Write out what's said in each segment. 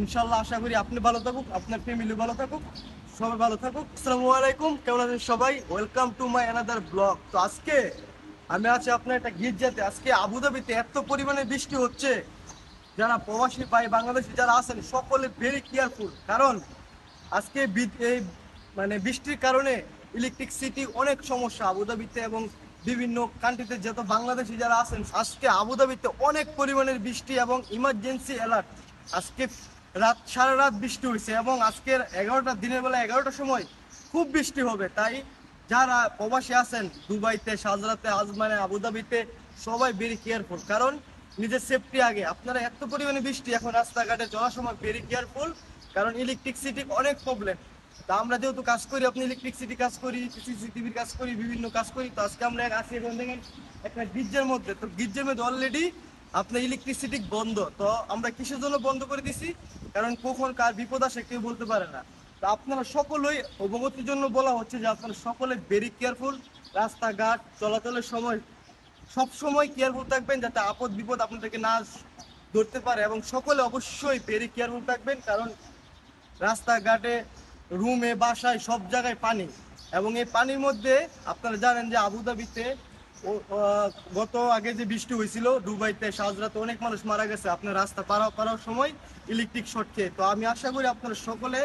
ইনশাল্লাহ আশা করি আপনি ভালো থাকুক, আপনার ফ্যামিলি ভালো থাকুক, সবাই ভালো থাকুক। আসসালামু আলাইকুম, কেমন আছেন সবাই? Welcome to my another blog. তো আজকে আমি আছি আপনার একটা গির্জাতে। আজকে আবুধাবিতে এত পরিমাণে বৃষ্টি হচ্ছে, যারা প্রবাসী ভাই বাংলাদেশি যারা আছেন সকলে ভেরি কেয়ারফুল। কারণ আজকে এই বৃষ্টির কারণে ইলেকট্রিসিটি অনেক সমস্যা আবুধাবিতে এবং বিভিন্ন কান্ট্রিতে, যত বাংলাদেশি যারা আছেন। আজকে আবুধাবিতে অনেক পরিমাণের বৃষ্টি এবং ইমার্জেন্সি অ্যালার্ট। আজকে সারা রাত বৃষ্টি হয়েছে এবং আজকের দিনের বেলা 11টার সময় খুব বৃষ্টি হবে। তাই যারা প্রবাসী আছেন দুবাইতে, শাহজালাতে, আজমানে, আবুধাবিতে, সবাই ভেরি কেয়ারফুল। কারণ নিজের সেফটি আগে। আপনারা এত পরিমাণে বৃষ্টি এখন রাস্তাঘাটে চলার সময় ভেরি কেয়ারফুল, কারণ ইলেকট্রিসিটির অনেক প্রবলেম। তা আমরা যেহেতু কাজ করি, আপনি ইলেকট্রিসিটি কাজ করি, সিসিটিভির কাজ করি, বিভিন্ন কাজ করি। তো আজকে আমরা আছি এখন দেখেন একটা গির্জার মধ্যে। তো গির্জার মধ্যে অলরেডি আপনার ইলেকট্রিসিটি বন্ধ। তো আমরা কিসের জন্য বন্ধ করে দিছি? কারণ কখন কার বিপদ আসে কেউ বলতে পারে না। তো আপনারা সকলেই অবগতির জন্য বলা হচ্ছে যে আপনারা সকলে ভেরি কেয়ারফুল। রাস্তাঘাট চলাচলের সময় সব সময় কেয়ারফুল থাকবেন, যাতে আপদ বিপদ আপনাদেরকে না ধরতে পারে। এবং সকলে অবশ্যই ভেরি কেয়ারফুল থাকবেন, কারণ রাস্তাঘাটে, রুমে, বাসায় সব জায়গায় পানি। এবং এই পানির মধ্যে আপনারা জানেন যে আবুধাবিতে গত আগে যে বৃষ্টি হয়েছিল, দুবাইতে, শাহজালাতে অনেক মানুষ মারা গেছে আপনার রাস্তা পারার সময় ইলেকট্রিক শর্ট খেয়ে। তো আমি আশা করি আপনারা সকলে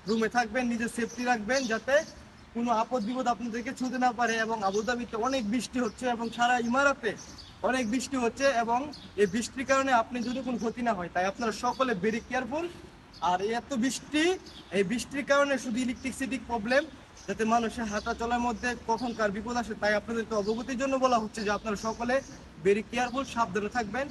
রুমে থাকবেন, নিজের সেফটি রাখবেন, যাতে কোনো আপদ বিপদ আপনাদেরকে ছুঁতে না পারে। এবং আবুধাবিতে অনেক বৃষ্টি হচ্ছে এবং সারা ইমারাতে অনেক বৃষ্টি হচ্ছে, এবং এই বৃষ্টির কারণে আপনি যদি কোনো ক্ষতি না হয়, তাই আপনারা সকলে ভেরি কেয়ারফুল। আর এত বৃষ্টি, এই বৃষ্টির কারণে শুধু ইলেকট্রিসিটি প্রবলেম, যাতে মানুষের হাঁটা চলার মধ্যে কখন কার বিপদ আসে। তাই আপনাদেরকে অবগতির জন্য বলা হচ্ছে যে আপনারা সকলে ভেরি কেয়ারফুল, সাবধানে থাকবেন।